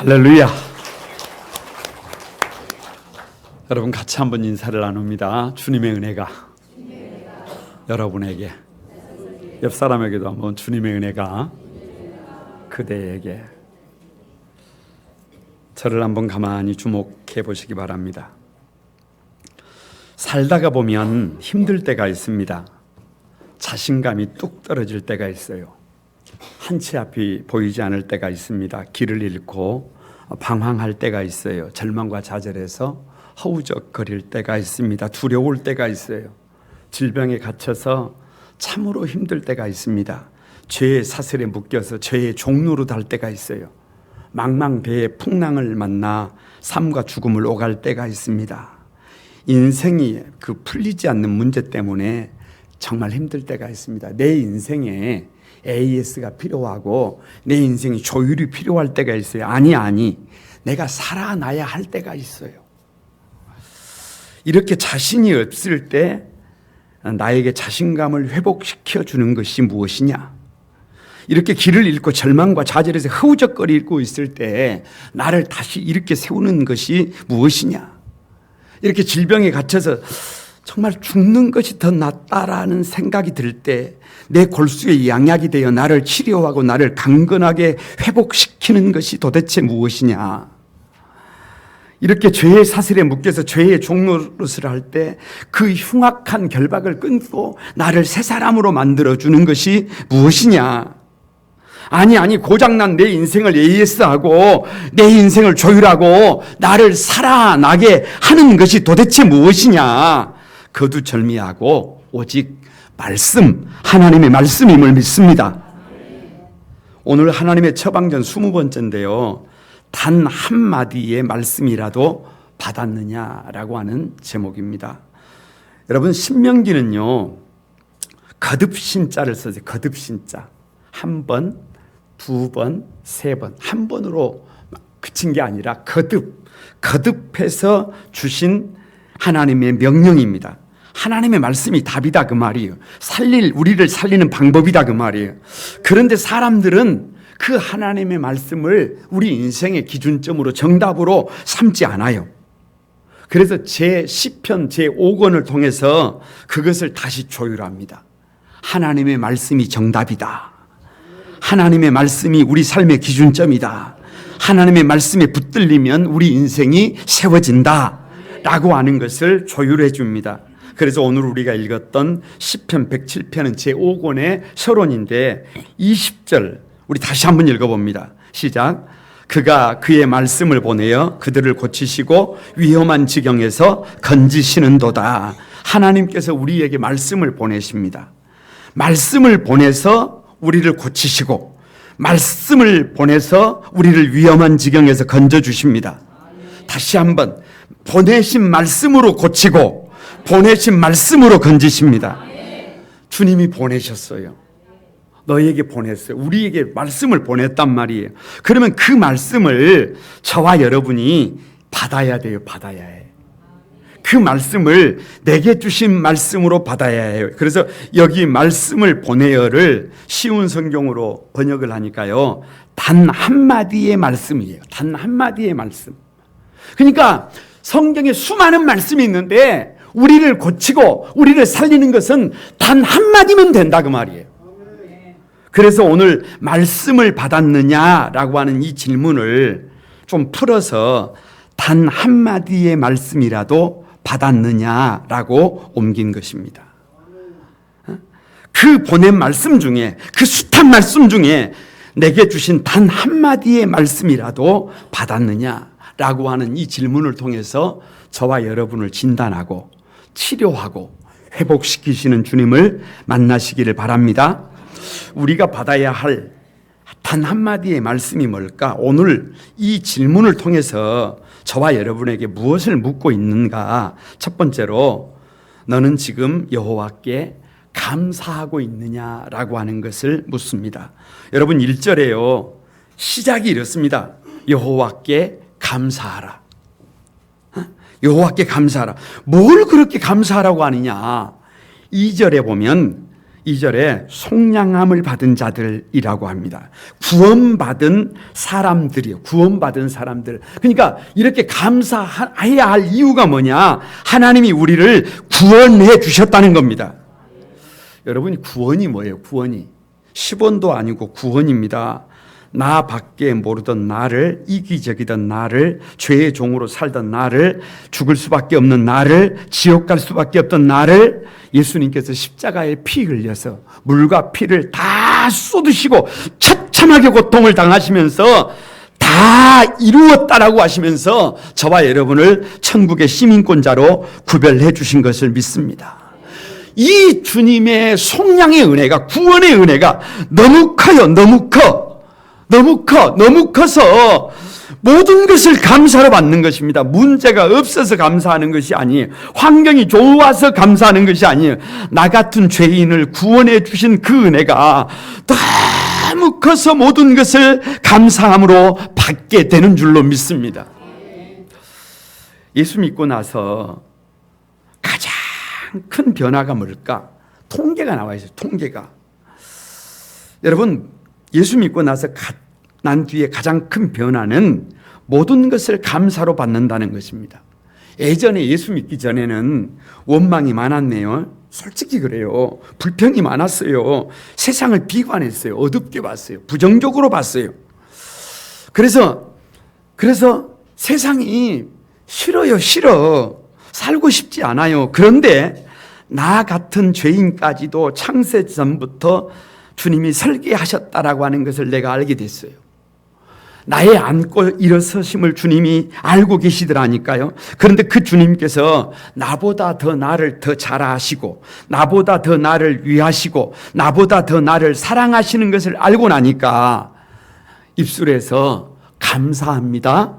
할렐루야. 여러분 같이 한번 인사를 나눕니다. 주님의 은혜가 여러분에게, 옆 사람에게도 한번 주님의 은혜가 그대에게. 저를 한번 가만히 주목해 보시기 바랍니다. 살다가 보면 힘들 때가 있습니다. 자신감이 뚝 떨어질 때가 있어요. 한 치 앞이 보이지 않을 때가 있습니다. 길을 잃고 방황할 때가 있어요. 절망과 좌절해서 허우적거릴 때가 있습니다. 두려울 때가 있어요. 질병에 갇혀서 참으로 힘들 때가 있습니다. 죄의 사슬에 묶여서 죄의 종로로 달 때가 있어요. 망망대해 풍랑을 만나 삶과 죽음을 오갈 때가 있습니다. 인생이 그 풀리지 않는 문제 때문에 정말 힘들 때가 있습니다. 내 인생에 AS가 필요하고 내 인생이 조율이 필요할 때가 있어요. 아니 내가 살아나야 할 때가 있어요. 이렇게 자신이 없을 때 나에게 자신감을 회복시켜 주는 것이 무엇이냐? 이렇게 길을 잃고 절망과 좌절에서 허우적거리고 있을 때 나를 다시 이렇게 세우는 것이 무엇이냐? 이렇게 질병에 갇혀서 정말 죽는 것이 더 낫다라는 생각이 들 때 내 골수에 양약이 되어 나를 치료하고 나를 강건하게 회복시키는 것이 도대체 무엇이냐? 이렇게 죄의 사슬에 묶여서 죄의 종노릇을 할 때 그 흉악한 결박을 끊고 나를 새 사람으로 만들어주는 것이 무엇이냐? 아니 고장난 내 인생을 AS하고 내 인생을 조율하고 나를 살아나게 하는 것이 도대체 무엇이냐? 거두절미하고 오직 말씀, 하나님의 말씀임을 믿습니다. 오늘 하나님의 처방전 20번째인데요. 단 한마디의 말씀이라도 받았느냐라고 하는 제목입니다. 여러분, 신명기는요, 거듭신자를 써서 거듭신자. 한 번, 두 번, 세 번. 한 번으로 그친 게 아니라 거듭해서 주신 하나님의 명령입니다. 하나님의 말씀이 답이다 그 말이에요. 우리를 살리는 방법이다 그 말이에요. 그런데 사람들은 그 하나님의 말씀을 우리 인생의 기준점으로 정답으로 삼지 않아요. 그래서 시편 제5권을 통해서 그것을 다시 조율합니다. 하나님의 말씀이 정답이다. 하나님의 말씀이 우리 삶의 기준점이다. 하나님의 말씀에 붙들리면 우리 인생이 세워진다 라고 하는 것을 조율해 줍니다. 그래서 오늘 우리가 읽었던 시편 107편은 제5권의 서론인데 20절 우리 다시 한번 읽어봅니다. 시작. 그가 그의 말씀을 보내어 그들을 고치시고 위험한 지경에서 건지시는도다. 하나님께서 우리에게 말씀을 보내십니다. 말씀을 보내서 우리를 고치시고 말씀을 보내서 우리를 위험한 지경에서 건져주십니다. 다시 한번 보내신 말씀으로 고치고 보내신 말씀으로 건지십니다. 주님이 보내셨어요. 너에게 보냈어요. 우리에게 말씀을 보냈단 말이에요. 그러면 그 말씀을 저와 여러분이 받아야 돼요. 받아야 해. 그 말씀을 내게 주신 말씀으로 받아야 해요. 그래서 여기 말씀을 보내어를 쉬운 성경으로 번역을 하니까요. 단 한마디의 말씀이에요. 단 한마디의 말씀. 그러니까 성경에 수많은 말씀이 있는데 우리를 고치고 우리를 살리는 것은 단 한마디면 된다 그 말이에요. 그래서 오늘 말씀을 받았느냐라고 하는 이 질문을 좀 풀어서 단 한마디의 말씀이라도 받았느냐라고 옮긴 것입니다. 그 보낸 말씀 중에, 그 숱한 말씀 중에 내게 주신 단 한마디의 말씀이라도 받았느냐라고 하는 이 질문을 통해서 저와 여러분을 진단하고 치료하고 회복시키시는 주님을 만나시기를 바랍니다. 우리가 받아야 할 단 한마디의 말씀이 뭘까? 오늘 이 질문을 통해서 저와 여러분에게 무엇을 묻고 있는가? 첫 번째로 너는 지금 여호와께 감사하고 있느냐라고 하는 것을 묻습니다. 여러분 1절에요. 시작이 이렇습니다. 여호와께 감사하라. 여호와께 감사하라. 뭘 그렇게 감사하라고 하느냐? 2절에 보면 2절에 속량함을 받은 자들이라고 합니다. 구원받은 사람들이요. 구원받은 사람들. 그러니까 이렇게 감사해야 할 이유가 뭐냐? 하나님이 우리를 구원해 주셨다는 겁니다. 여러분, 구원이 뭐예요? 구원이 10원도 아니고 구원입니다. 나 밖에 모르던 나를, 이기적이던 나를, 죄의 종으로 살던 나를, 죽을 수밖에 없는 나를, 지옥 갈 수밖에 없던 나를 예수님께서 십자가에 피 흘려서 물과 피를 다 쏟으시고 처참하게 고통을 당하시면서 다 이루었다라고 하시면서 저와 여러분을 천국의 시민권자로 구별해 주신 것을 믿습니다. 이 주님의 속량의 은혜가, 구원의 은혜가 너무 커요. 너무 커서 모든 것을 감사로 받는 것입니다. 문제가 없어서 감사하는 것이 아니에요. 환경이 좋아서 감사하는 것이 아니에요. 나 같은 죄인을 구원해 주신 그 은혜가 너무 커서 모든 것을 감사함으로 받게 되는 줄로 믿습니다. 예수 믿고 나서 가장 큰 변화가 뭘까? 통계가 나와 있어요. 통계가. 여러분, 예수 믿고 나서 난 뒤에 가장 큰 변화는 모든 것을 감사로 받는다는 것입니다. 예전에 예수 믿기 전에는 원망이 많았네요. 솔직히 그래요. 불평이 많았어요. 세상을 비관했어요. 어둡게 봤어요. 부정적으로 봤어요. 그래서 세상이 싫어. 살고 싶지 않아요. 그런데 나 같은 죄인까지도 창세 전부터 주님이 설계하셨다라고 하는 것을 내가 알게 됐어요. 나의 안고 일어서심을 주님이 알고 계시더라니까요. 그런데 그 주님께서 나보다 더 나를 더 잘 아시고, 나보다 더 나를 위하시고, 나보다 더 나를 사랑하시는 것을 알고 나니까 입술에서 감사합니다,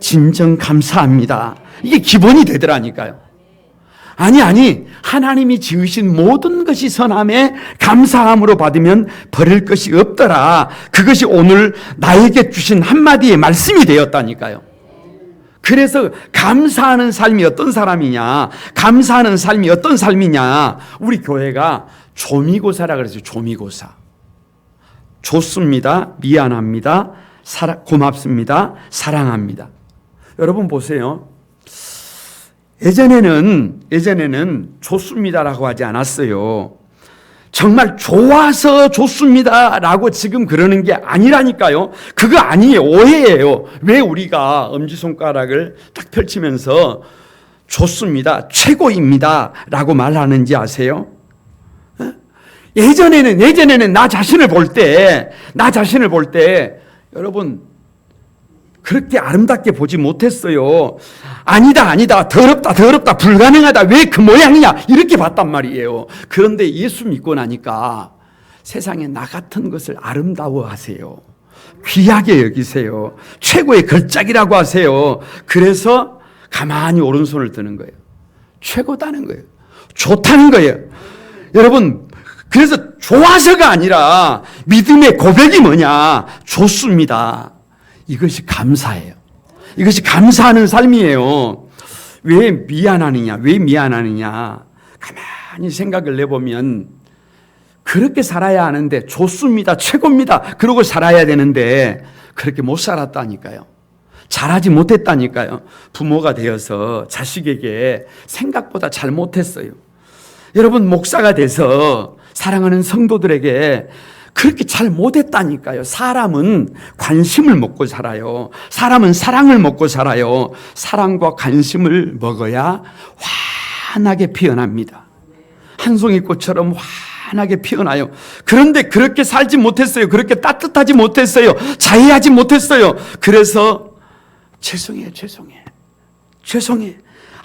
진정 감사합니다, 이게 기본이 되더라니까요. 아니, 하나님이 지으신 모든 것이 선함에 감사함으로 받으면 버릴 것이 없더라. 그것이 오늘 나에게 주신 한마디의 말씀이 되었다니까요. 그래서 감사하는 삶이 어떤 삶이냐, 우리 교회가 조미고사라 그랬어요. 조미고사. 좋습니다, 미안합니다, 고맙습니다, 사랑합니다. 여러분 보세요. 예전에는 좋습니다라고 하지 않았어요. 정말 좋아서 좋습니다라고 지금 그러는 게 아니라니까요. 그거 아니에요. 오해예요. 왜 우리가 엄지손가락을 딱 펼치면서 좋습니다, 최고입니다라고 말하는지 아세요? 예전에는 나 자신을 볼 때 여러분 그렇게 아름답게 보지 못했어요. 아니다, 더럽다, 불가능하다, 왜 그 모양이냐, 이렇게 봤단 말이에요. 그런데 예수 믿고 나니까 세상에 나 같은 것을 아름다워 하세요. 귀하게 여기세요. 최고의 걸작이라고 하세요. 그래서 가만히 오른손을 드는 거예요. 최고다는 거예요. 좋다는 거예요. 여러분, 그래서 좋아서가 아니라 믿음의 고백이 뭐냐? 좋습니다. 이것이 감사예요. 이것이 감사하는 삶이에요. 왜 미안하느냐? 가만히 생각을 해보면 그렇게 살아야 하는데, 좋습니다, 최고입니다, 그러고 살아야 되는데 그렇게 못 살았다니까요. 잘하지 못했다니까요. 부모가 되어서 자식에게 생각보다 잘 못했어요. 여러분, 목사가 돼서 사랑하는 성도들에게 그렇게 잘 못했다니까요. 사람은 관심을 먹고 살아요. 사람은 사랑을 먹고 살아요. 사랑과 관심을 먹어야 환하게 피어납니다. 한 송이 꽃처럼 환하게 피어나요. 그런데 그렇게 살지 못했어요. 그렇게 따뜻하지 못했어요. 자애하지 못했어요. 그래서 죄송해.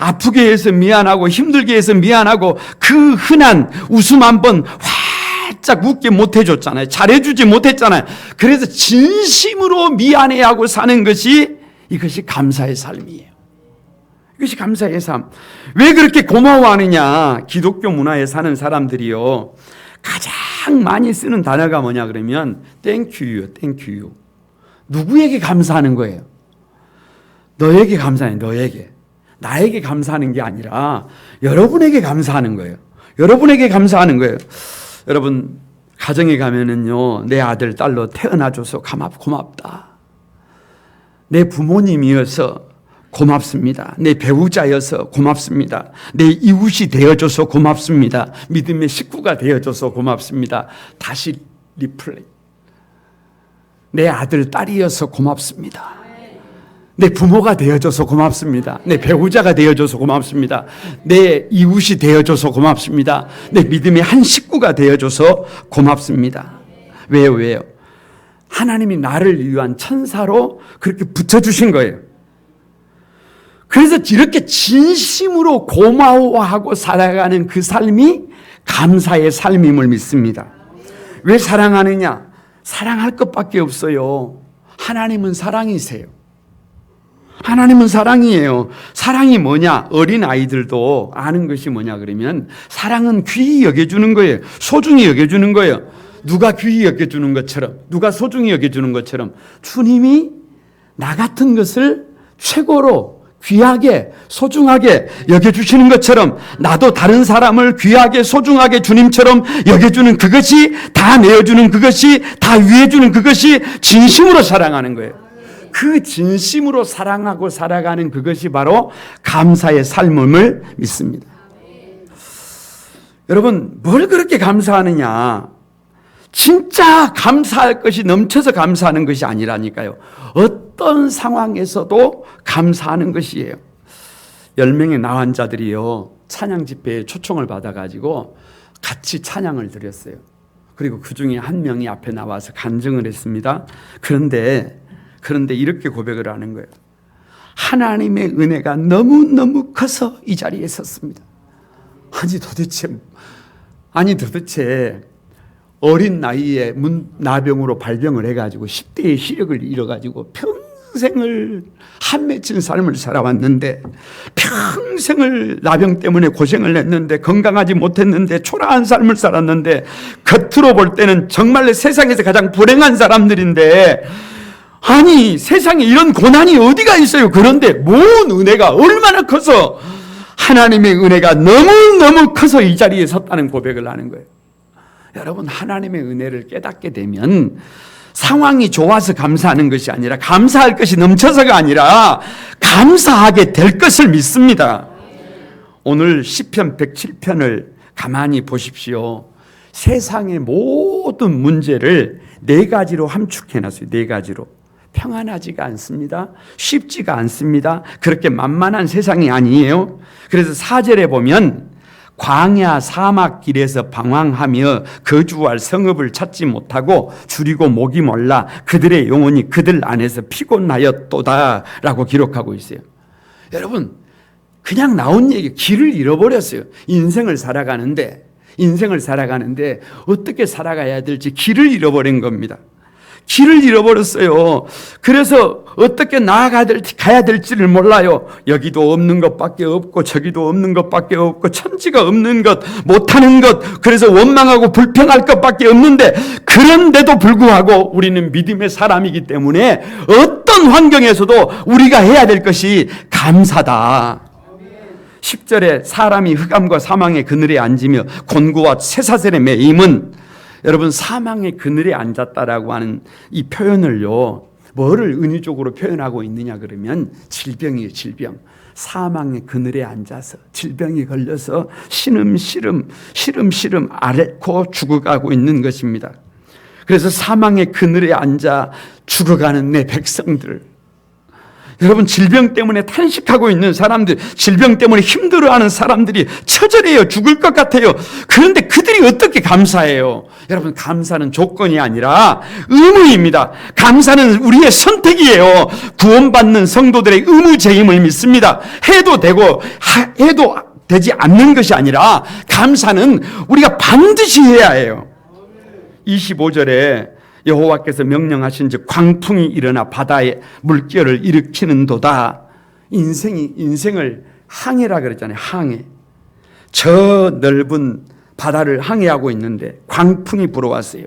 아프게 해서 미안하고, 힘들게 해서 미안하고, 그 흔한 웃음 한번 활짝 웃게 못해줬잖아요. 잘해주지 못했잖아요. 그래서 진심으로 미안해하고 사는 것이, 이것이 감사의 삶이에요. 이것이 감사의 삶. 왜 그렇게 고마워하느냐? 기독교 문화에 사는 사람들이요, 가장 많이 쓰는 단어가 뭐냐 그러면 Thank you. 누구에게 감사하는 거예요? 너에게 감사해. 너에게. 나에게 감사하는 게 아니라 여러분에게 감사하는 거예요. 여러분에게 감사하는 거예요. 여러분 가정에 가면은요, 내 아들 딸로 태어나줘서 고맙다. 내 부모님이어서 고맙습니다. 내 배우자여서 고맙습니다. 내 이웃이 되어줘서 고맙습니다. 믿음의 식구가 되어줘서 고맙습니다. 다시 리플레이. 내 아들 딸이어서 고맙습니다. 내 부모가 되어줘서 고맙습니다. 내 배우자가 되어줘서 고맙습니다. 내 이웃이 되어줘서 고맙습니다. 내 믿음의 한 식구가 되어줘서 고맙습니다. 왜요? 하나님이 나를 위한 천사로 그렇게 붙여주신 거예요. 그래서 이렇게 진심으로 고마워하고 살아가는 그 삶이 감사의 삶임을 믿습니다. 왜 사랑하느냐? 사랑할 것밖에 없어요. 하나님은 사랑이세요. 하나님은 사랑이에요. 사랑이 뭐냐? 어린 아이들도 아는 것이 뭐냐 그러면 사랑은 귀히 여겨주는 거예요. 소중히 여겨주는 거예요. 누가 귀히 여겨주는 것처럼, 누가 소중히 여겨주는 것처럼 주님이 나 같은 것을 최고로 귀하게 소중하게 여겨주시는 것처럼 나도 다른 사람을 귀하게 소중하게 주님처럼 여겨주는 그것이, 다 내어주는 그것이, 다 위해주는 그것이 진심으로 사랑하는 거예요. 그 진심으로 사랑하고 살아가는 그것이 바로 감사의 삶임을 믿습니다. 여러분, 뭘 그렇게 감사하느냐? 진짜 감사할 것이 넘쳐서 감사하는 것이 아니라니까요. 어떤 상황에서도 감사하는 것이에요. 10명의 나환자들이요, 찬양 집회에 초청을 받아가지고 같이 찬양을 드렸어요. 그리고 그 중에 한 명이 앞에 나와서 간증을 했습니다. 그런데 이렇게 고백을 하는 거예요. 하나님의 은혜가 너무너무 커서 이 자리에 섰습니다. 아니 도대체 어린 나이에 나병으로 발병을 해가지고 10대의 시력을 잃어가지고 평생을 한 맺힌 삶을 살아왔는데, 평생을 나병 때문에 고생을 했는데, 건강하지 못했는데, 초라한 삶을 살았는데, 겉으로 볼 때는 정말로 세상에서 가장 불행한 사람들인데, 아니 세상에 이런 고난이 어디가 있어요. 그런데 뭔 은혜가 얼마나 커서, 하나님의 은혜가 너무너무 커서 이 자리에 섰다는 고백을 하는 거예요. 여러분, 하나님의 은혜를 깨닫게 되면 상황이 좋아서 감사하는 것이 아니라, 감사할 것이 넘쳐서가 아니라 감사하게 될 것을 믿습니다. 오늘 시편 107편을 가만히 보십시오. 세상의 모든 문제를 4가지로 함축해놨어요. 4가지로. 평안하지가 않습니다. 쉽지가 않습니다. 그렇게 만만한 세상이 아니에요. 그래서 4절에 보면 광야 사막 길에서 방황하며 거주할 성읍을 찾지 못하고 줄이고 목이 몰라 그들의 영혼이 그들 안에서 피곤하였도다 라고 기록하고 있어요. 여러분, 그냥 나온 얘기, 길을 잃어버렸어요. 인생을 살아가는데 어떻게 살아가야 될지 길을 잃어버린 겁니다. 길을 잃어버렸어요. 그래서 어떻게 가야 될지를 몰라요. 여기도 없는 것밖에 없고 저기도 없는 것밖에 없고 천지가 없는 것, 못하는 것, 그래서 원망하고 불평할 것밖에 없는데, 그런데도 불구하고 우리는 믿음의 사람이기 때문에 어떤 환경에서도 우리가 해야 될 것이 감사다. 10절에 사람이 흑암과 사망의 그늘에 앉으며 곤고와 쇠사슬에 매임은, 여러분, 사망의 그늘에 앉았다라고 하는 이 표현을요, 뭐를 은유적으로 표현하고 있느냐 그러면 질병이에요. 질병. 사망의 그늘에 앉아서 질병이 걸려서 시름시름 앓고 죽어가고 있는 것입니다. 그래서 사망의 그늘에 앉아 죽어가는 내 백성들, 여러분, 질병 때문에 탄식하고 있는 사람들, 질병 때문에 힘들어하는 사람들이 처절해요. 죽을 것 같아요. 그런데 그들이 어떻게 감사해요? 여러분, 감사는 조건이 아니라 의무입니다. 감사는 우리의 선택이에요. 구원받는 성도들의 의무제임을 믿습니다. 해도 되고 해도 되지 않는 것이 아니라 감사는 우리가 반드시 해야 해요. 25절에 여호와께서 명령하신즉 광풍이 일어나 바다에 물결을 일으키는도다. 인생을 항해라 그랬잖아요. 항해. 저 넓은 바다를 항해하고 있는데 광풍이 불어왔어요.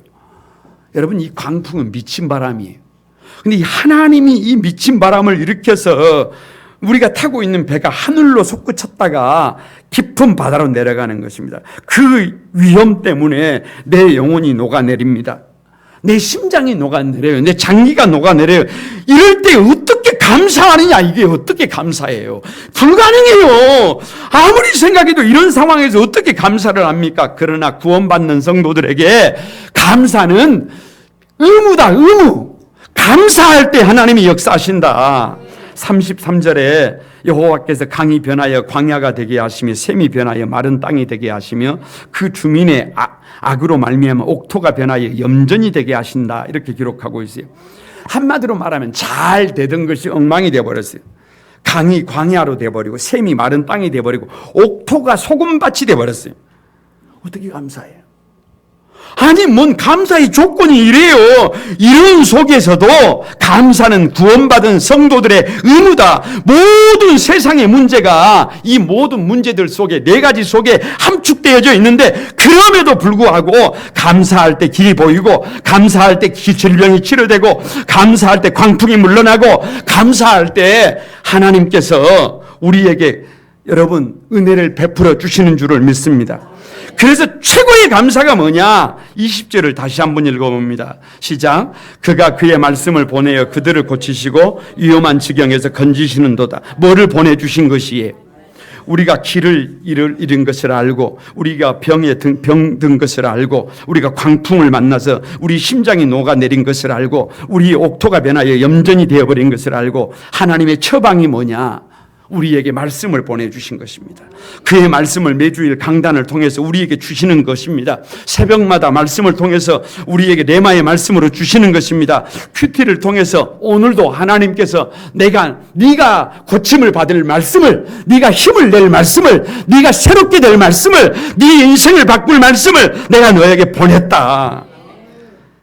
여러분, 이 광풍은 미친 바람이에요. 근데 하나님이 이 미친 바람을 일으켜서 우리가 타고 있는 배가 하늘로 솟구쳤다가 깊은 바다로 내려가는 것입니다. 그 위험 때문에 내 영혼이 녹아내립니다. 내 심장이 녹아내려요. 내 장기가 녹아내려요. 이럴 때 어떻게 감사하느냐? 이게 어떻게 감사해요? 불가능해요. 아무리 생각해도 이런 상황에서 어떻게 감사를 합니까? 그러나 구원받는 성도들에게 감사는 의무다, 의무. 감사할 때 하나님이 역사하신다. 33절에 여호와께서 강이 변하여 광야가 되게 하시며 샘이 변하여 마른 땅이 되게 하시며 그 주민의 악으로 말미암아 옥토가 변하여 염전이 되게 하신다. 이렇게 기록하고 있어요. 한마디로 말하면 잘 되던 것이 엉망이 되어버렸어요. 강이 광야로 되어버리고 샘이 마른 땅이 되어버리고 옥토가 소금밭이 되어버렸어요. 어떻게 감사해요? 아니 뭔 감사의 조건이 이래요. 이런 속에서도 감사는 구원받은 성도들의 의무다. 모든 세상의 문제가 이 모든 문제들 속에 네 가지 속에 함축되어져 있는데 그럼에도 불구하고 감사할 때 길이 보이고 감사할 때 질병이 치료되고 감사할 때 광풍이 물러나고 감사할 때 하나님께서 우리에게 여러분 은혜를 베풀어 주시는 줄을 믿습니다. 그래서 최고의 감사가 뭐냐? 20절을 다시 한번 읽어봅니다. 시작. 그가 그의 말씀을 보내어 그들을 고치시고 위험한 지경에서 건지시는도다. 뭐를 보내주신 것이에요? 우리가 길을 잃은 것을 알고 우리가 병든 것을 알고 우리가 광풍을 만나서 우리 심장이 녹아내린 것을 알고 우리 옥토가 변하여 염전이 되어버린 것을 알고 하나님의 처방이 뭐냐? 우리에게 말씀을 보내주신 것입니다. 그의 말씀을 매주일 강단을 통해서 우리에게 주시는 것입니다. 새벽마다 말씀을 통해서 우리에게 레마의 말씀으로 주시는 것입니다. 큐티를 통해서 오늘도 하나님께서 네가 고침을 받을 말씀을, 네가 힘을 낼 말씀을, 네가 새롭게 될 말씀을, 네 인생을 바꿀 말씀을 내가 너에게 보냈다.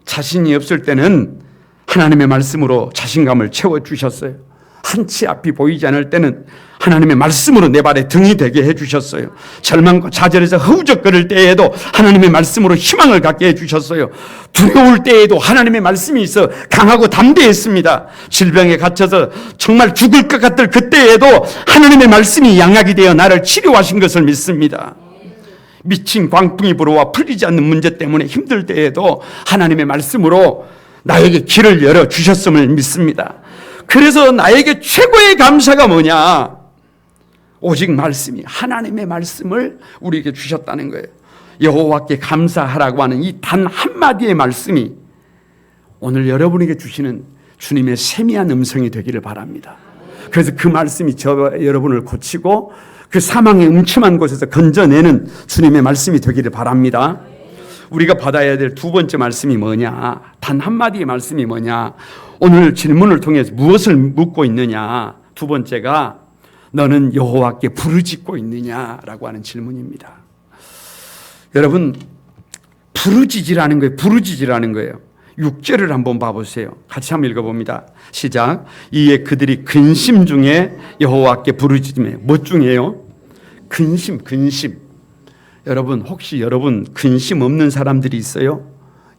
자신이 없을 때는 하나님의 말씀으로 자신감을 채워주셨어요. 한치 앞이 보이지 않을 때는 하나님의 말씀으로 내 발에 등이 되게 해주셨어요. 절망과 좌절에서 허우적거릴 때에도 하나님의 말씀으로 희망을 갖게 해주셨어요. 두려울 때에도 하나님의 말씀이 있어 강하고 담대했습니다. 질병에 갇혀서 정말 죽을 것 같을 그때에도 하나님의 말씀이 양약이 되어 나를 치료하신 것을 믿습니다. 미친 광풍이 불어와 풀리지 않는 문제 때문에 힘들 때에도 하나님의 말씀으로 나에게 길을 열어주셨음을 믿습니다. 그래서 나에게 최고의 감사가 뭐냐? 오직 말씀이, 하나님의 말씀을 우리에게 주셨다는 거예요. 여호와께 감사하라고 하는 이 단 한마디의 말씀이 오늘 여러분에게 주시는 주님의 세미한 음성이 되기를 바랍니다. 그래서 그 말씀이 여러분을 고치고 그 사망의 음침한 곳에서 건져내는 주님의 말씀이 되기를 바랍니다. 우리가 받아야 될 두 번째 말씀이 뭐냐? 단 한마디의 말씀이 뭐냐? 오늘 질문을 통해서 무엇을 묻고 있느냐? 두 번째가 너는 여호와께 부르짖고 있느냐라고 하는 질문입니다. 여러분 부르짖으라는 거예요. 부르짖으라는 거예요. 6절을 한번 봐보세요. 같이 한번 읽어봅니다. 시작. 이에 그들이 근심 중에 여호와께 부르짖으며 뭐 중에요? 근심. 여러분 혹시 여러분 근심 없는 사람들이 있어요?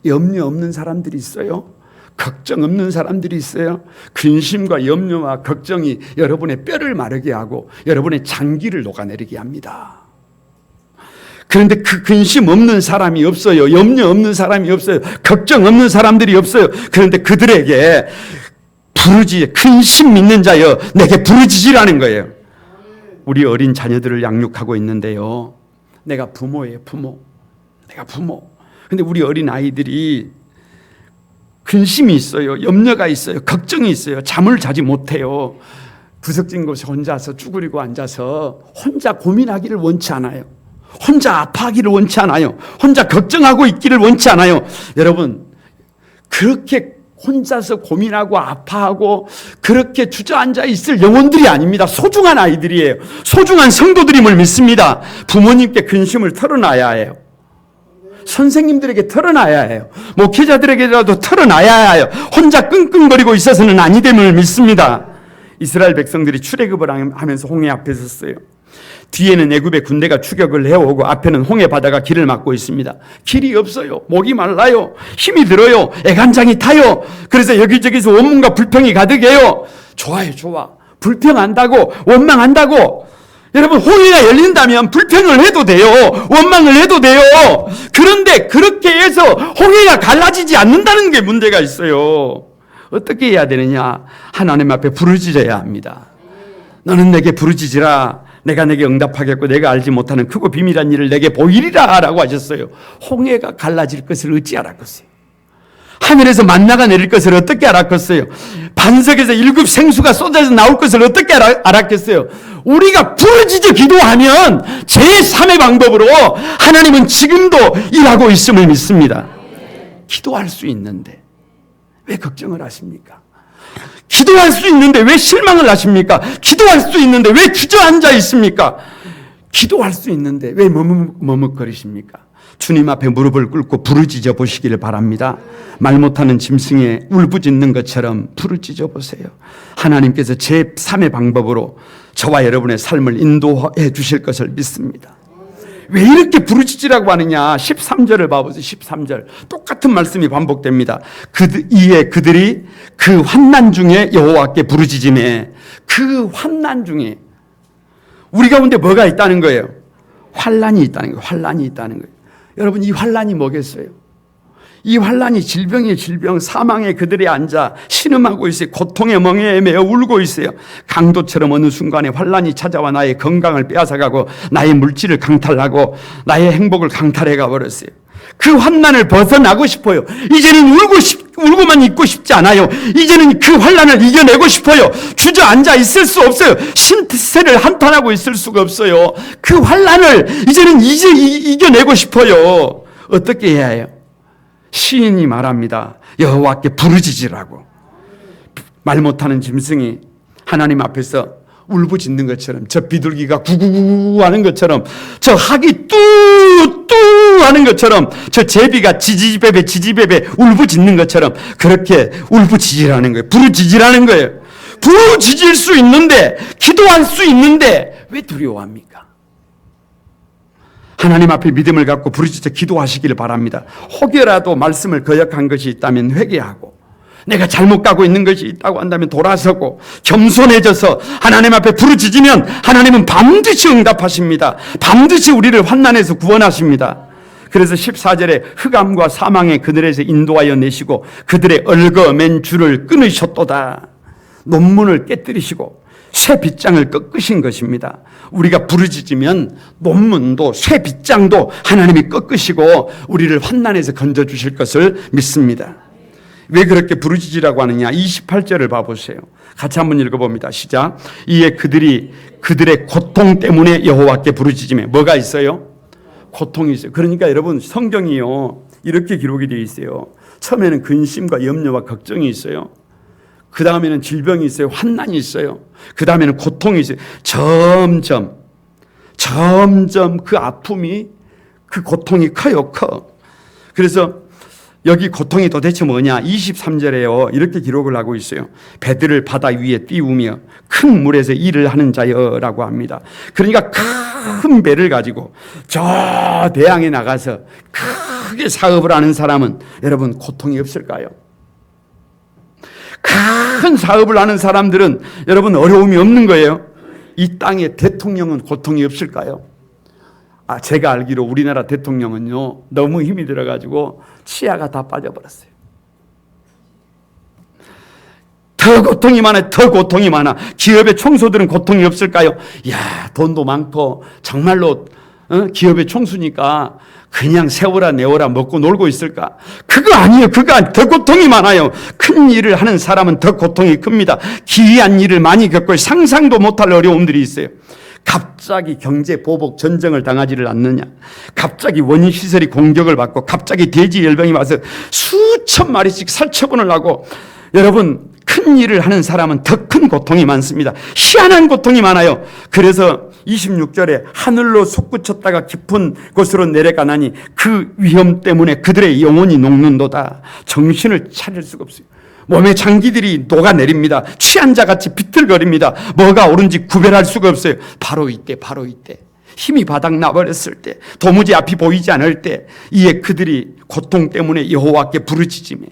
염려 없는 사람들이 있어요? 걱정 없는 사람들이 있어요? 근심과 염려와 걱정이 여러분의 뼈를 마르게 하고 여러분의 장기를 녹아내리게 합니다. 그런데 그 근심 없는 사람이 없어요. 염려 없는 사람이 없어요. 걱정 없는 사람들이 없어요. 그런데 그들에게 근심 있는 자여 내게 부르짖으라는 거예요. 우리 어린 자녀들을 양육하고 있는데요. 내가 부모예요. 내가 부모. 근데 우리 어린 아이들이 근심이 있어요. 염려가 있어요. 걱정이 있어요. 잠을 자지 못해요. 구석진 곳에 혼자서 쭈그리고 앉아서 혼자 고민하기를 원치 않아요. 혼자 아파하기를 원치 않아요. 혼자 걱정하고 있기를 원치 않아요. 여러분 그렇게 혼자서 고민하고 아파하고 그렇게 주저앉아 있을 영혼들이 아닙니다. 소중한 아이들이에요. 소중한 성도들임을 믿습니다. 부모님께 근심을 털어놔야 해요. 선생님들에게 털어놔야 해요. 목회자들에게라도 털어놔야 해요. 혼자 끙끙거리고 있어서는 아니 됨을 믿습니다. 이스라엘 백성들이 출애굽을 하면서 홍해 앞에 섰어요. 뒤에는 애굽의 군대가 추격을 해오고 앞에는 홍해 바다가 길을 막고 있습니다. 길이 없어요. 목이 말라요. 힘이 들어요. 애간장이 타요. 그래서 여기저기서 원문과 불평이 가득해요. 좋아요, 좋아. 불평한다고, 원망한다고. 여러분, 홍해가 열린다면 불평을 해도 돼요. 원망을 해도 돼요. 그런데 그렇게 해서 홍해가 갈라지지 않는다는 게 문제가 있어요. 어떻게 해야 되느냐? 하나님 앞에 부르짖어야 합니다. 너는 내게 부르짖으라. 내가 내게 응답하겠고 내가 알지 못하는 크고 비밀한 일을 내게 보이리라 라고 하셨어요. 홍해가 갈라질 것을 어찌 알았겠어요? 하늘에서 만나가 내릴 것을 어떻게 알았겠어요? 반석에서 일곱 생수가 쏟아져 나올 것을 어떻게 알았겠어요? 우리가 부르짖어 기도하면 제3의 방법으로 하나님은 지금도 일하고 있음을 믿습니다. 기도할 수 있는데 왜 걱정을 하십니까? 기도할 수 있는데 왜 실망을 하십니까? 기도할 수 있는데 왜 주저앉아 있습니까? 기도할 수 있는데 왜 머뭇거리십니까? 주님 앞에 무릎을 꿇고 부르짖어 보시기를 바랍니다. 말 못하는 짐승에 울부짖는 것처럼 부르짖어 보세요. 하나님께서 제3의 방법으로 저와 여러분의 삶을 인도해 주실 것을 믿습니다. 왜 이렇게 부르짖으라고 하느냐? 13절을 봐보세요. 13절 똑같은 말씀이 반복됩니다. 이에 그들이 그 환난 중에 여호와께 부르짖으매. 그 환난 중에 우리 가운데 뭐가 있다는 거예요? 환난이 있다는 거예요. 환난이 있다는 거예요. 여러분, 이 환난이 뭐겠어요? 이 환난이 질병이에요. 질병. 사망에 그들이 앉아 신음하고 있어요. 고통의 멍에에 매어 울고 있어요. 강도처럼 어느 순간에 환난이 찾아와 나의 건강을 빼앗아가고 나의 물질을 강탈하고 나의 행복을 강탈해가 버렸어요. 그 환난을 벗어나고 싶어요. 이제는 울고만 있고 싶지 않아요. 이제는 그 환난을 이겨내고 싶어요. 주저앉아 있을 수 없어요. 신세를 한탄하고 있을 수가 없어요. 그 환난을 이제는 이겨내고 싶어요. 어떻게 해야 해요? 시인이 말합니다. 여호와께 부르짖으라고. 말 못하는 짐승이 하나님 앞에서 울부짖는 것처럼, 저 비둘기가 구구구 하는 것처럼, 저 학이 뚜뚜 하는 것처럼, 저 제비가 지지배배 울부짖는 것처럼 그렇게 울부짖으라는 거예요. 부르짖으라는 거예요. 부르짖을 수 있는데, 기도할 수 있는데 왜 두려워합니까? 하나님 앞에 믿음을 갖고 부르짖어 기도하시기를 바랍니다. 혹여라도 말씀을 거역한 것이 있다면 회개하고, 내가 잘못 가고 있는 것이 있다고 한다면 돌아서고 겸손해져서 하나님 앞에 부르짖으면 하나님은 반드시 응답하십니다. 반드시 우리를 환난에서 구원하십니다. 그래서 14절에 흑암과 사망의 그늘에서 인도하여 내시고 그들의 얽어맨 줄을 끊으셨도다. 논문을 깨뜨리시고 쇠 빗장을 꺾으신 것입니다. 우리가 부르짖으면 논문도 쇠 빗장도 하나님이 꺾으시고 우리를 환난에서 건져주실 것을 믿습니다. 왜 그렇게 부르짖으라고 하느냐? 28절을 봐보세요. 같이 한번 읽어봅니다. 시작. 이에 그들의 고통 때문에 여호와께 부르짖으며. 뭐가 있어요? 고통이 있어요. 그러니까 여러분, 성경이요 이렇게 기록이 되어 있어요. 처음에는 근심과 염려와 걱정이 있어요. 그 다음에는 질병이 있어요. 환난이 있어요. 그 다음에는 고통이 있어요. 점점 그 아픔이, 그 고통이 커요. 그래서 여기 고통이 도대체 뭐냐? 23절에요. 이렇게 기록을 하고 있어요. 배들을 바다 위에 띄우며 큰 물에서 일을 하는 자여라고 합니다. 그러니까 큰 배를 가지고 저 대양에 나가서 크게 사업을 하는 사람은 여러분 고통이 없을까요? 큰 사업을 하는 사람들은 여러분 어려움이 없는 거예요. 이 땅의 대통령은 고통이 없을까요? 제가 알기로 우리나라 대통령은요 너무 힘이 들어가지고 치아가 다 빠져버렸어요. 더 고통이 많아요. 더 고통이 많아. 기업의 총수들은 고통이 없을까요? 야, 돈도 많고 정말로 기업의 총수니까 그냥 세워라 내워라 먹고 놀고 있을까? 그거 아니에요. 더 고통이 많아요. 큰 일을 하는 사람은 더 고통이 큽니다. 기이한 일을 많이 겪고 상상도 못할 어려움들이 있어요. 갑자기 경제 보복 전쟁을 당하지를 않느냐? 갑자기 원시설이 공격을 받고 갑자기 돼지열병이 와서 수천 마리씩 살처분을 하고, 여러분 큰 일을 하는 사람은 더 큰 고통이 많습니다. 희한한 고통이 많아요. 그래서 26절에 하늘로 솟구쳤다가 깊은 곳으로 내려가나니 그 위험 때문에 그들의 영혼이 녹는도다. 정신을 차릴 수가 없어요. 몸의 장기들이 녹아내립니다. 취한 자같이 비틀거립니다. 뭐가 옳은지 구별할 수가 없어요. 바로 이때 힘이 바닥 나버렸을 때, 도무지 앞이 보이지 않을 때, 이에 그들이 고통 때문에 여호와께 부르짖으며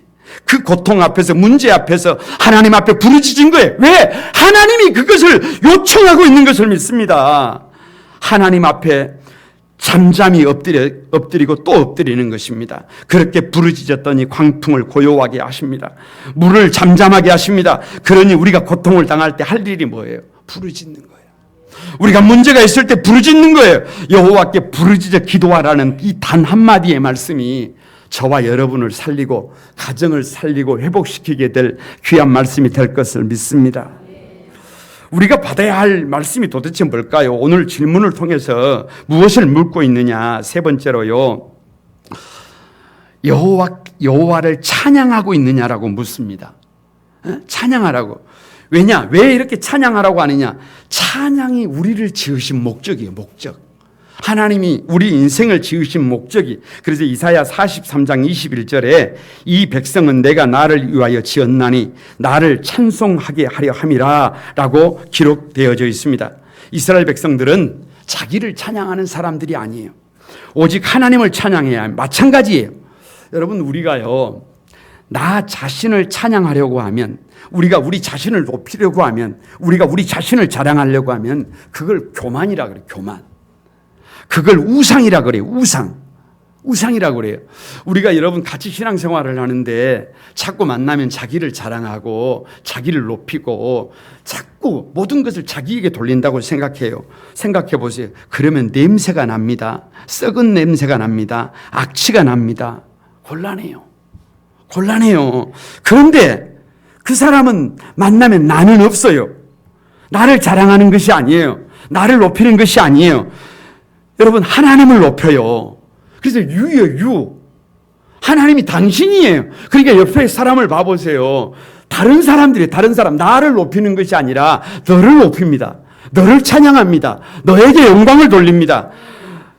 그 고통 앞에서, 문제 앞에서 하나님 앞에 부르짖은 거예요. 왜? 하나님이 그것을 요청하고 있는 것을 믿습니다. 하나님 앞에 잠잠히 엎드리고 또 엎드리는 것입니다. 그렇게 부르짖었더니 광풍을 고요하게 하십니다. 물을 잠잠하게 하십니다. 그러니 우리가 고통을 당할 때 할 일이 뭐예요? 부르짖는 거예요. 우리가 문제가 있을 때 부르짖는 거예요. 여호와께 부르짖어 기도하라는 이 단 한마디의 말씀이 저와 여러분을 살리고 가정을 살리고 회복시키게 될 귀한 말씀이 될 것을 믿습니다. 우리가 받아야 할 말씀이 도대체 뭘까요? 오늘 질문을 통해서 무엇을 묻고 있느냐? 세 번째로요, 여호와를 찬양하고 있느냐라고 묻습니다. 찬양하라고. 왜냐? 왜 이렇게 찬양하라고 하느냐? 찬양이 우리를 지으신 목적이에요. 목적. 하나님이 우리 인생을 지으신 목적이. 그래서 이사야 43장 21절에 이 백성은 내가 나를 위하여 지었나니 나를 찬송하게 하려 함이라 라고 기록되어져 있습니다. 이스라엘 백성들은 자기를 찬양하는 사람들이 아니에요. 오직 하나님을 찬양해야 합니다. 마찬가지예요. 여러분, 우리가요, 나 자신을 찬양하려고 하면, 우리가 우리 자신을 높이려고 하면, 우리가 우리 자신을 자랑하려고 하면 그걸 교만이라 그래요. 교만. 그걸 우상이라 그래요. 우상이라 그래요. 우리가 여러분 같이 신앙생활을 하는데 자꾸 만나면 자기를 자랑하고 자기를 높이고 자꾸 모든 것을 자기에게 돌린다고 생각해요. 생각해 보세요. 그러면 냄새가 납니다. 썩은 냄새가 납니다. 악취가 납니다. 곤란해요. 그런데 그 사람은 만나면 나는 없어요. 나를 자랑하는 것이 아니에요. 나를 높이는 것이 아니에요. 여러분, 하나님을 높여요. 그래서 유예요. 하나님이 당신이에요. 그러니까 옆에 사람을 봐보세요. 다른 사람, 나를 높이는 것이 아니라 너를 높입니다. 너를 찬양합니다. 너에게 영광을 돌립니다.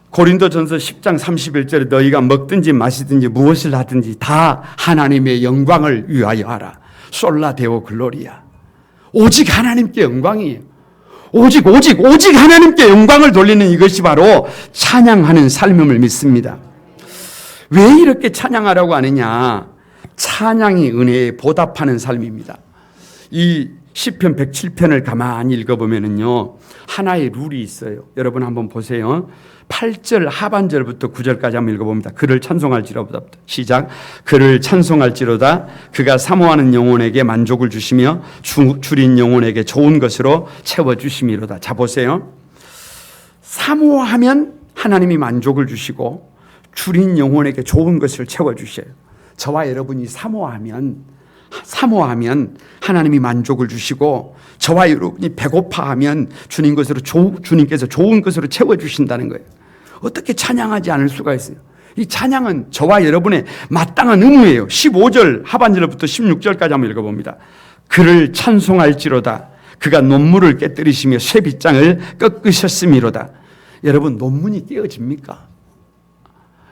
고린도전서 10장 31절에 너희가 먹든지 마시든지 무엇을 하든지 다 하나님의 영광을 위하여 하라. 솔라 데오 글로리아. 오직 하나님께 영광이에요. 오직 하나님께 영광을 돌리는 이것이 바로 찬양하는 삶임을 믿습니다. 왜 이렇게 찬양하라고 하느냐? 찬양이 은혜에 보답하는 삶입니다. 이 시편 107편을 가만히 읽어보면요, 하나의 룰이 있어요. 여러분 한번 보세요. 8절 하반절부터 9절까지 한번 읽어봅니다. 그를 찬송할지로다. 시작. 그를 찬송할지로다. 그가 사모하는 영혼에게 만족을 주시며 줄인 영혼에게 좋은 것으로 채워주심이로다. 자, 보세요. 사모하면 하나님이 만족을 주시고 줄인 영혼에게 좋은 것을 채워주셔요. 저와 여러분이 사모하면 하나님이 만족을 주시고, 저와 여러분이 배고파하면 주님께서 좋은 것으로 채워주신다는 거예요. 어떻게 찬양하지 않을 수가 있어요? 이 찬양은 저와 여러분의 마땅한 의무예요. 15절 하반절부터 16절까지 한번 읽어봅니다. 그를 찬송할지로다. 그가 논문을 깨뜨리시며 쇠빗장을 꺾으셨음이로다. 여러분, 논문이 깨어집니까?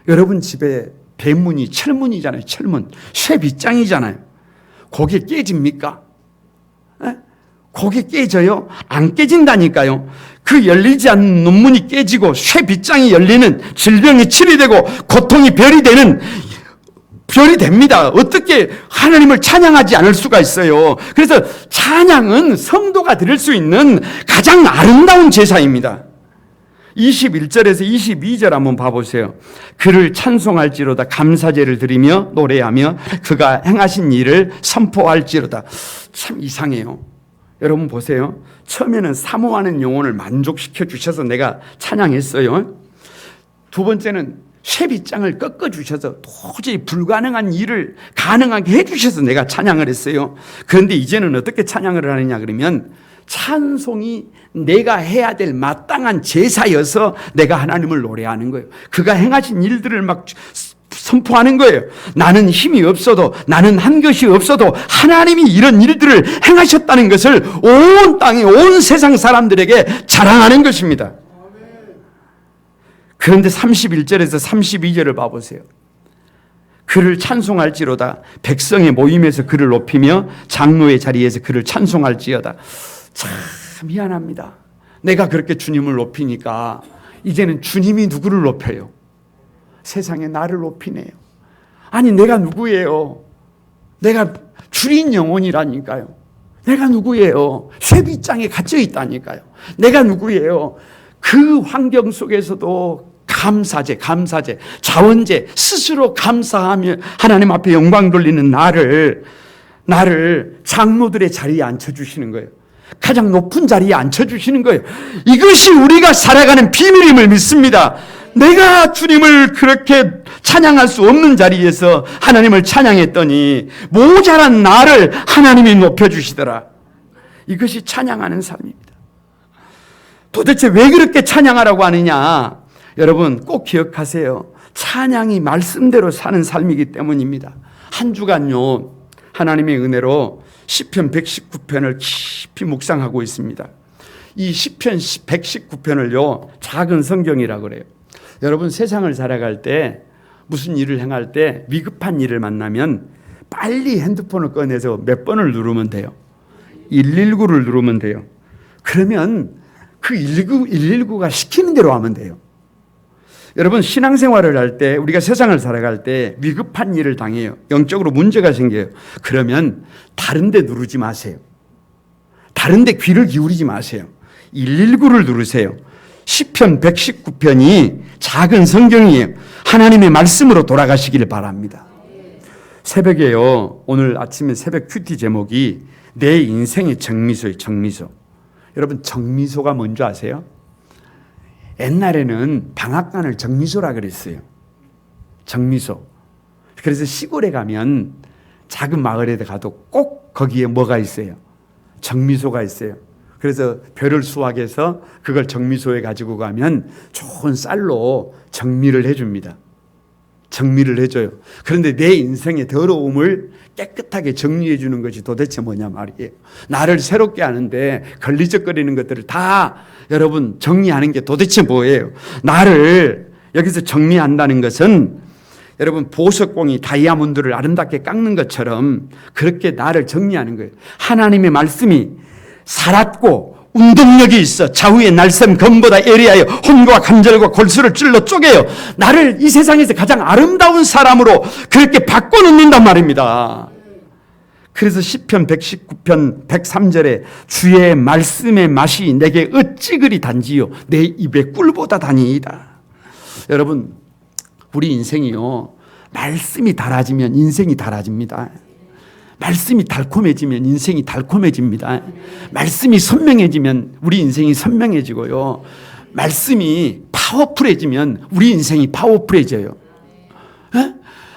여러분 집에 대문이 철문이잖아요. 철문. 쇠빗장이잖아요. 그게 깨집니까? 그게 깨져요? 안 깨진다니까요. 그 열리지 않는 논문이 깨지고 쇠빗장이 열리는 질병이 치료되고 고통이 별이 됩니다. 어떻게 하나님을 찬양하지 않을 수가 있어요? 그래서 찬양은 성도가 드릴 수 있는 가장 아름다운 제사입니다. 21절에서 22절 한번 봐보세요. 그를 찬송할지로다. 감사제를 드리며 노래하며 그가 행하신 일을 선포할지로다. 참 이상해요. 여러분 보세요. 처음에는 사모하는 영혼을 만족시켜 주셔서 내가 찬양했어요. 두 번째는 쇠빗장을 꺾어 주셔서 도저히 불가능한 일을 가능하게 해 주셔서 내가 찬양을 했어요. 그런데 이제는 어떻게 찬양을 하느냐 그러면, 찬송이 내가 해야 될 마땅한 제사여서 내가 하나님을 노래하는 거예요. 그가 행하신 일들을 막 선포하는 거예요. 나는 힘이 없어도, 나는 한 것이 없어도 하나님이 이런 일들을 행하셨다는 것을 온 땅에, 온 세상 사람들에게 자랑하는 것입니다. 그런데 31절에서 32절을 봐보세요. 그를 찬송할지로다. 백성의 모임에서 그를 높이며 장로의 자리에서 그를 찬송할지어다. 참 미안합니다. 내가 그렇게 주님을 높이니까 이제는 주님이 누구를 높여요? 세상에 나를 높이네요. 아니, 내가 누구예요? 내가 주린 영혼이라니까요. 내가 누구예요? 쇠빗장에 갇혀 있다니까요. 내가 누구예요? 그 환경 속에서도 감사제, 자원제, 스스로 감사하며 하나님 앞에 영광 돌리는 나를 장로들의 자리에 앉혀주시는 거예요. 가장 높은 자리에 앉혀주시는 거예요. 이것이 우리가 살아가는 비밀임을 믿습니다. 내가 주님을 그렇게 찬양할 수 없는 자리에서 하나님을 찬양했더니 모자란 나를 하나님이 높여주시더라. 이것이 찬양하는 삶입니다. 도대체 왜 그렇게 찬양하라고 하느냐? 여러분 꼭 기억하세요. 찬양이 말씀대로 사는 삶이기 때문입니다. 한 주간요, 하나님의 은혜로 시편 119편을 깊이 묵상하고 있습니다. 이 시편 119편을요, 작은 성경이라고 그래요. 여러분 세상을 살아갈 때 무슨 일을 행할 때 위급한 일을 만나면 빨리 핸드폰을 꺼내서 몇 번을 누르면 돼요. 119를 누르면 돼요. 그러면 그 119가 시키는 대로 하면 돼요. 여러분 신앙생활을 할 때, 우리가 세상을 살아갈 때 위급한 일을 당해요. 영적으로 문제가 생겨요. 그러면 다른 데 누르지 마세요. 다른 데 귀를 기울이지 마세요. 119를 누르세요. 시편 119편이 작은 성경이에요. 하나님의 말씀으로 돌아가시길 바랍니다. 새벽에요, 오늘 아침에 새벽 큐티 제목이 내 인생의 정미소예요. 정미소. 여러분 정미소가 뭔지 아세요? 옛날에는 방앗간을 정미소라 그랬어요. 정미소. 그래서 시골에 가면 작은 마을에 가도 꼭 거기에 뭐가 있어요? 정미소가 있어요. 그래서 벼를 수확해서 그걸 정미소에 가지고 가면 좋은 쌀로 정미를 해줍니다. 정리를 해줘요. 그런데 내 인생의 더러움을 깨끗하게 정리해 주는 것이 도대체 뭐냐 말이에요. 나를 새롭게 하는데 걸리적거리는 것들을 다 여러분 정리하는 게 도대체 뭐예요? 나를 여기서 정리한다는 것은 여러분 보석공이 다이아몬드를 아름답게 깎는 것처럼 그렇게 나를 정리하는 거예요. 하나님의 말씀이 살았고 운동력이 있어 좌우의 날쌘 검보다 예리하여 혼과 관절과 골수를 찔러 쪼개요. 나를 이 세상에서 가장 아름다운 사람으로 그렇게 바꿔놓는단 말입니다. 그래서 시편 119편 103절에 주의 말씀의 맛이 내게 어찌 그리 단지요 내 입에 꿀보다 다니이다. 여러분 우리 인생이요, 말씀이 달아지면 인생이 달아집니다. 말씀이 달콤해지면 인생이 달콤해집니다. 말씀이 선명해지면 우리 인생이 선명해지고요. 말씀이 파워풀해지면 우리 인생이 파워풀해져요.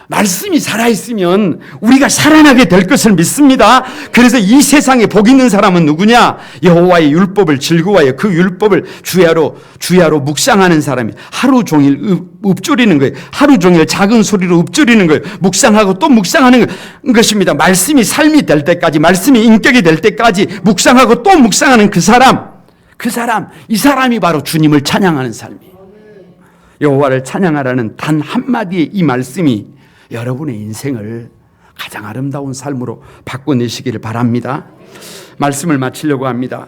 말씀이 살아있으면 우리가 살아나게 될 것을 믿습니다. 그래서 이 세상에 복 있는 사람은 누구냐? 여호와의 율법을 즐거워하여 그 율법을 주야로 묵상하는 사람이 하루 종일 읊조리는 거예요. 하루 종일 작은 소리로 읊조리는 거예요. 묵상하고 또 묵상하는 것입니다. 말씀이 삶이 될 때까지, 말씀이 인격이 될 때까지 묵상하고 또 묵상하는 이 사람이 바로 주님을 찬양하는 삶이에요. 여호와를 찬양하라는 단 한마디의 이 말씀이 여러분의 인생을 가장 아름다운 삶으로 바꿔내시기를 바랍니다. 말씀을 마치려고 합니다.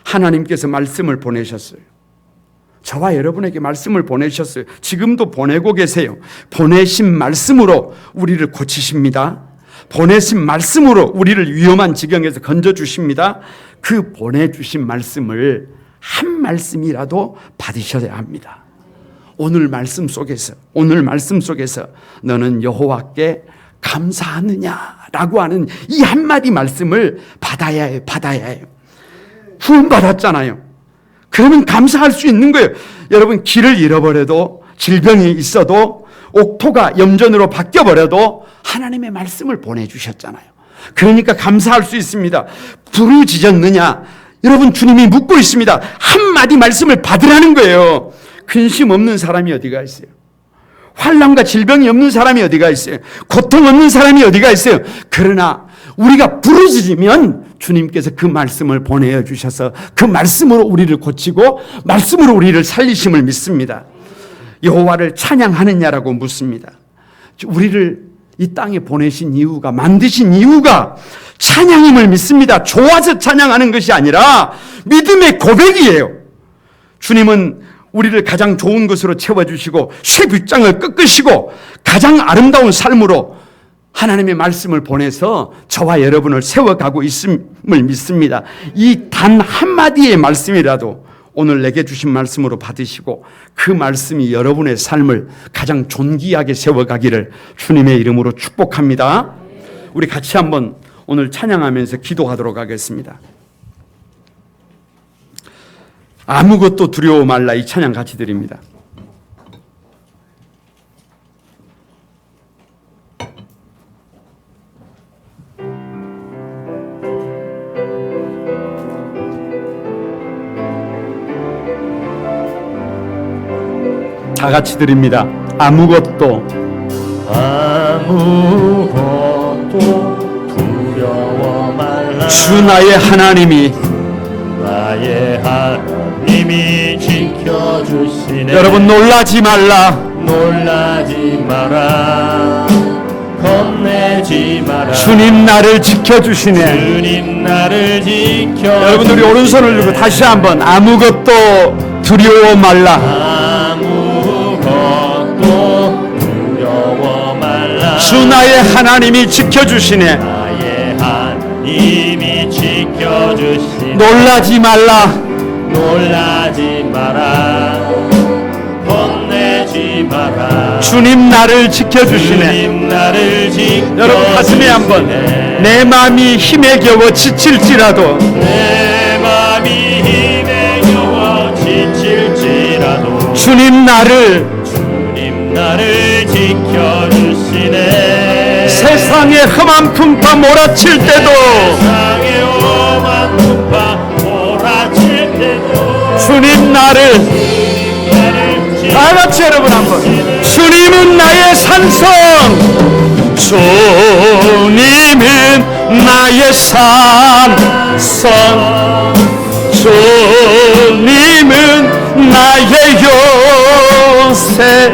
하나님께서 말씀을 보내셨어요. 저와 여러분에게 말씀을 보내셨어요. 지금도 보내고 계세요. 보내신 말씀으로 우리를 고치십니다. 보내신 말씀으로 우리를 위험한 지경에서 건져주십니다. 그 보내주신 말씀을 한 말씀이라도 받으셔야 합니다. 오늘 말씀 속에서 너는 여호와께 감사하느냐라고 하는 이 한마디 말씀을 받아야 해요. 구원받았잖아요. 그러면 감사할 수 있는 거예요. 여러분 길을 잃어버려도, 질병이 있어도, 옥토가 염전으로 바뀌어버려도 하나님의 말씀을 보내주셨잖아요. 그러니까 감사할 수 있습니다. 부르짖었느냐? 여러분 주님이 묻고 있습니다. 한마디 말씀을 받으라는 거예요. 근심 없는 사람이 어디가 있어요? 환난과 질병이 없는 사람이 어디가 있어요? 고통 없는 사람이 어디가 있어요? 그러나 우리가 부르짖으면 주님께서 그 말씀을 보내어 주셔서 그 말씀으로 우리를 고치고 말씀으로 우리를 살리심을 믿습니다. 여호와를 찬양하느냐라고 묻습니다. 우리를 이 땅에 보내신 이유가, 만드신 이유가 찬양임을 믿습니다. 좋아서 찬양하는 것이 아니라 믿음의 고백이에요. 주님은 우리를 가장 좋은 것으로 채워주시고 쇠빗장을 꺾으시고 가장 아름다운 삶으로 하나님의 말씀을 보내서 저와 여러분을 세워가고 있음을 믿습니다. 이 단 한마디의 말씀이라도 오늘 내게 주신 말씀으로 받으시고 그 말씀이 여러분의 삶을 가장 존귀하게 세워가기를 주님의 이름으로 축복합니다. 우리 같이 한번 오늘 찬양하면서 기도하도록 하겠습니다. 아무것도 두려워 말라, 이 찬양 같이 드립니다. 다 같이 드립니다. 아무것도 두려워 말라. 주 나의 하나님이 지켜주시네. 여러분 놀라지 말라. 놀라지 마라. 겁내지 마라. 주님 나를 지켜주시네. 주님 나를 지켜. 여러분 우리 오른손을 들고 다시 한번 아무것도 두려워 말라. 아무것도 두려워 말라. 주 나의 하나님이 지켜주시네. 나의 하나님이 지켜주시네. 놀라지 말라. 놀라지 마라. 겁내지 마라. 주님 나를 지켜주시네. 주님 나를 지켜주시네. 여러분 가슴에 한번 내 마음이 힘에 겨워 지칠지라도 내 맘이 힘에 겨워 지칠지라도 주님 나를 지켜주시네. 세상의 험한 풍파 몰아칠 때도 세상의 험한 풍파 몰아칠 때도 주님 나를 다 같이 여러분 한번 주님은 나의 산성, 주님은 나의 산성, 주님은 나의 요새,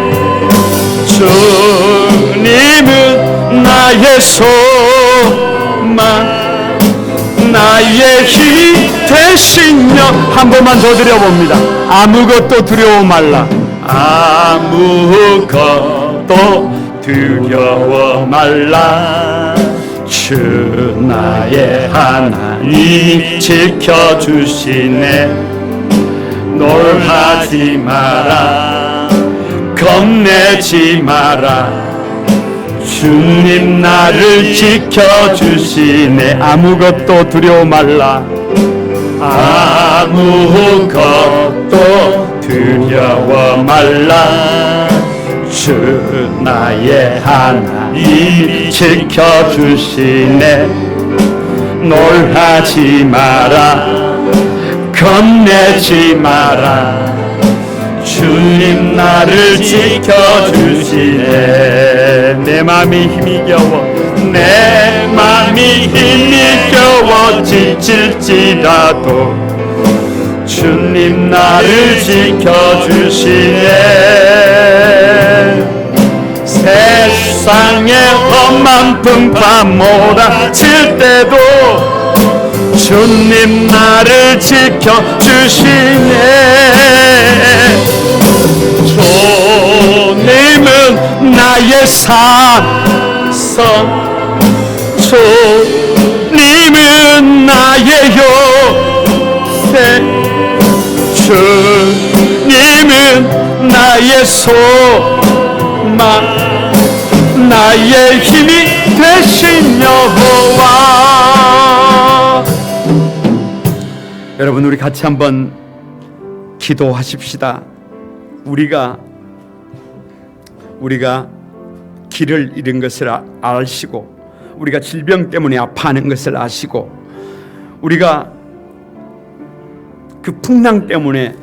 주님은 나의 소망, 나의 힘이 되시며. 한 번만 더 드려봅니다. 아무것도 두려워 말라. 아무것도 두려워 말라. 주 나의 하나님이 지켜주시네. 놀라지 마라. 겁내지 마라. 주님 나를 지켜주시네. 아무것도 두려워 말라. 아무것도 두려워 말라. 주 나의 하나님이 지켜주시네. 놀라지 마라. 겁내지 마라. 주님 나를 지켜주시네. 내 맘이 힘이 겨워, 내 맘이 힘이 겨워 지칠지라도 주님 나를 지켜주시네. 세상의 험한 풍파 몰아칠 때도 주님 나를 지켜주시네. 주님은 나의 산성, 주님은 나의 요새, 주님은 나의 소망, 나의 힘이 되신 여호와. 여러분 우리 같이 한번 기도하십시다. 우리가 길을 잃은 것을 아시고, 우리가 질병 때문에 아파하는 것을 아시고, 우리가 그 풍랑 때문에,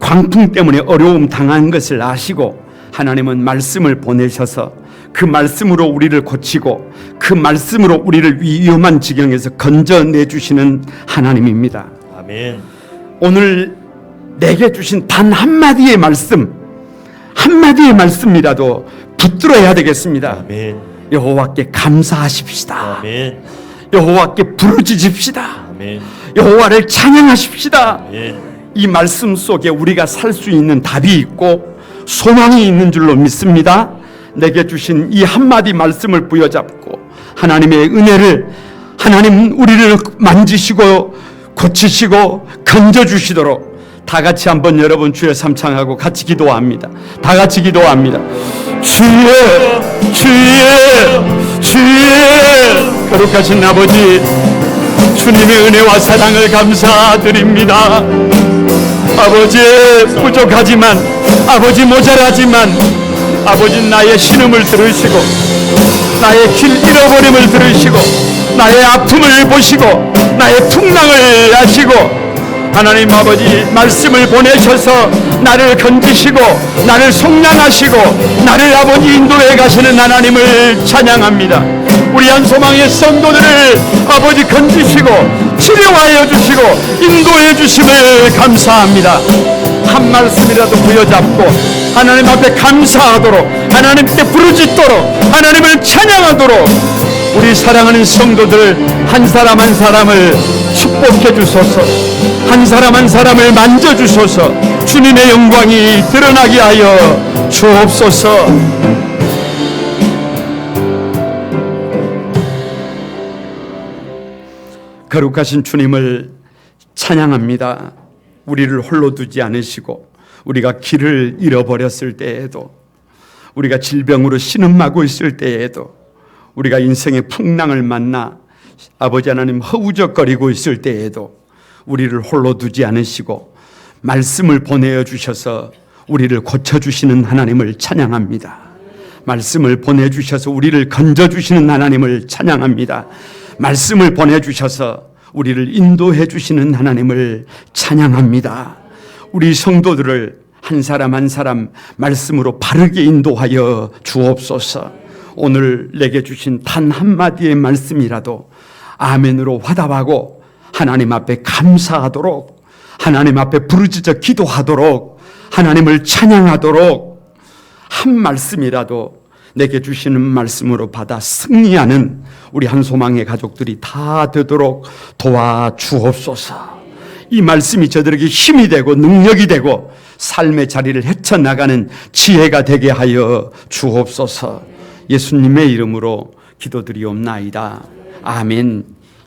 광풍 때문에 어려움 당한 것을 아시고, 하나님은 말씀을 보내셔서 그 말씀으로 우리를 고치고 그 말씀으로 우리를 위험한 지경에서 건져내 주시는 하나님입니다. 아멘. 오늘 내게 주신 단 한마디의 말씀, 한마디의 말씀이라도 붙들어야 되겠습니다. 아멘. 여호와께 감사하십시다. 아멘. 여호와께 부르짖읍시다. 아멘. 여호와를 찬양하십시다. 아멘. 이 말씀 속에 우리가 살 수 있는 답이 있고 소망이 있는 줄로 믿습니다. 내게 주신 이 한마디 말씀을 부여잡고 하나님의 은혜를, 하나님 우리를 만지시고 고치시고 건져주시도록 다 같이 한번 여러분 주여 삼창하고 같이 기도합니다. 다 같이 기도합니다. 주여, 주여, 주여. 거룩하신 아버지, 주님의 은혜와 사랑을 감사드립니다. 아버지, 부족하지만, 아버지 모자라지만, 아버지 나의 신음을 들으시고 나의 길 잃어버림을 들으시고 나의 아픔을 보시고 나의 풍랑을 아시고 하나님 아버지 말씀을 보내셔서 나를 건지시고 나를 속량하시고 나를 아버지 인도해 가시는 하나님을 찬양합니다. 우리 한소망의 성도들을 아버지 건지시고 치료하여 주시고 인도해 주심을 감사합니다. 한 말씀이라도 부여잡고 하나님 앞에 감사하도록, 하나님께 부르짖도록, 하나님을 찬양하도록 우리 사랑하는 성도들 한 사람 한 사람을 축복해 주소서. 한 사람 한 사람을 만져주소서. 주님의 영광이 드러나게 하여 주옵소서. 거룩하신 주님을 찬양합니다. 우리를 홀로 두지 않으시고 우리가 길을 잃어버렸을 때에도, 우리가 질병으로 신음하고 있을 때에도, 우리가 인생의 풍랑을 만나 아버지 하나님 허우적거리고 있을 때에도 우리를 홀로 두지 않으시고 말씀을 보내어 주셔서 우리를 고쳐주시는 하나님을 찬양합니다. 말씀을 보내주셔서 우리를 건져주시는 하나님을 찬양합니다. 말씀을 보내주셔서 우리를 인도해 주시는 하나님을 찬양합니다. 우리 성도들을 한 사람 한 사람 말씀으로 바르게 인도하여 주옵소서. 오늘 내게 주신 단 한마디의 말씀이라도 아멘으로 화답하고 하나님 앞에 감사하도록, 하나님 앞에 부르짖어 기도하도록, 하나님을 찬양하도록 한 말씀이라도 내게 주시는 말씀으로 받아 승리하는 우리 한소망의 가족들이 다 되도록 도와주옵소서. 이 말씀이 저들에게 힘이 되고 능력이 되고 삶의 자리를 헤쳐나가는 지혜가 되게 하여 주옵소서. 예수님의 이름으로 기도드리옵나이다. 아멘.